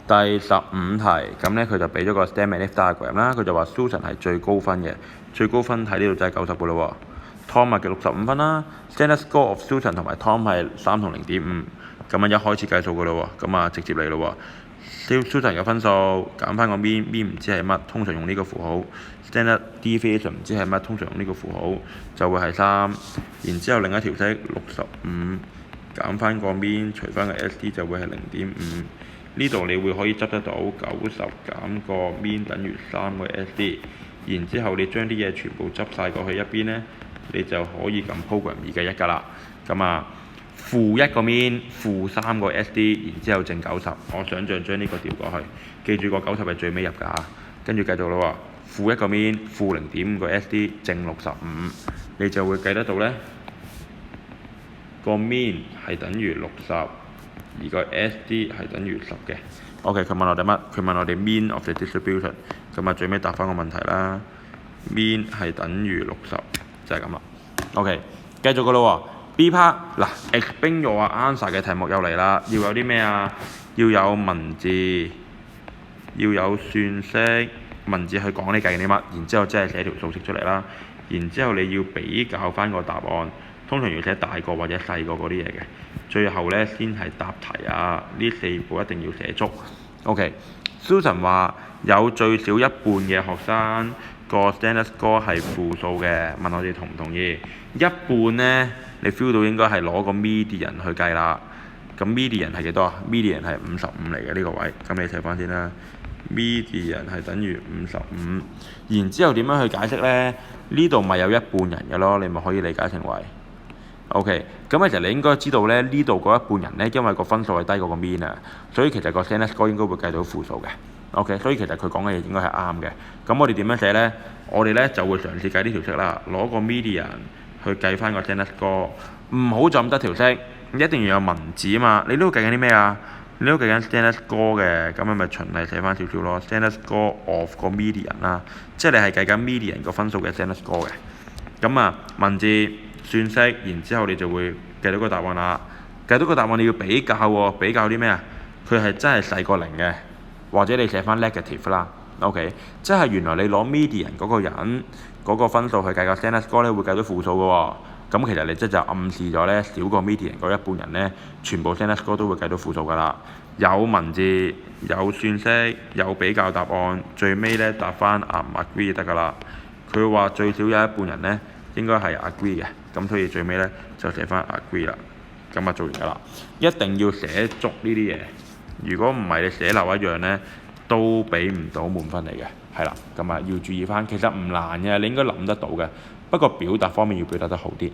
第15題，咁咧佢就俾咗個 STEM and F diagram 啦，佢就話 Susan 係最高分嘅，最高分睇呢度就係90嘅咯喎。Tom 咪嘅65分啦 ，Standard score of Susan 同埋 Tom 係3同0.5，咁一開始計數嘅咯喎，咁啊直接嚟咯喎。Susan 嘅分數減翻個 mean 唔知係乜，通常用呢個符號。Standard deviation 唔知係乜，通常用呢個符號就會係3，然之後另一條式65減翻個 mean，除翻個 SD 就會係0.5。呢度你會可以執得到90減個 mean等於3個 SD， 然之後你將啲嘢全部執晒過去一邊呢，你就可以撳 program 2嘅1㗎啦。咁啊，-1個 mean，-3個 SD， 然之後正90。我想像將呢個調過去，記住個90係最尾入㗎。跟住繼續咯喎，-1個 mean，-0.5個 SD， 正65，你就會計得到呢個 mean 係等於60。而個 SD 係等於10嘅。OK， 佢問我哋乜？佢問我哋 mean of the distribution。咁啊，最尾答翻個問題啦。mean 係等於60，就係咁啦。OK， 繼續個咯喎。B part 嗱 ，explain your answer 嘅題目又嚟啦。要有啲咩啊？要有文字，要有算式。文字去講你計緊啲乜，然之後即係寫條數式出嚟啦。然之後你要比較翻個答案，通常要寫大個或者細個嗰啲嘢嘅。最後呢，先係答題啊！呢4步一定要寫足。OK，Susan 話有最少一半嘅學生個 standard score 係負數嘅，問我哋同唔同意？一半呢，你 feel 到應該係攞個 median 去計啦。咁 median 係幾多啊 ？median 係55嚟嘅呢個位，咁你寫翻先啦。median 係等於55，然之後點樣去解釋呢？呢度咪有一半人嘅咯，你咪可以理解成為。OK， 咁其實你應該知道咧，呢度嗰一半人呢，因為個分數係低過個 mean 啊，所以其實個 standard score 應該會計到負數嘅。OK， 所以其實佢講嘅嘢應該係啱嘅。咁我哋點樣寫呢？我哋呢就會嘗試計呢條式啦，攞個 median 去計翻個 standard score， 唔好就咁得條式，一定要有文字啊嘛。你呢度計緊啲咩啊？你都計緊 standard score 嘅，咁咪循例寫翻少少咯。standard score of 個 median 啦，即係你係計緊 median 個分數嘅 standard score 嘅。咁啊，文字算式，然之後你就會計到個答案啦。計到個答案你要比較喎，比較啲咩啊？佢係真係細過0嘅，或者你寫翻 negative 啦。OK， 即係原來你攞 median 嗰個人嗰個分數去計個 standard score 咧，會計到負數嘅喎。咁其實你即係就暗示咗咧，少過 median 嗰一半人咧，全部 standard score 都會計到負數㗎啦。有文字，有算式，有比較答案，最尾咧答翻唔 agree 就得㗎啦。佢話最少有一半人咧應該係 agree 嘅，咁所以最尾咧就寫翻 agree 啦。咁啊做完㗎啦，一定要寫足呢啲嘢。如果唔係你寫漏一樣咧，都俾唔到滿分嚟嘅。係啦，咁啊要注意翻，其實唔難嘅，你應該諗得到嘅。不過表達方面要表達得好啲。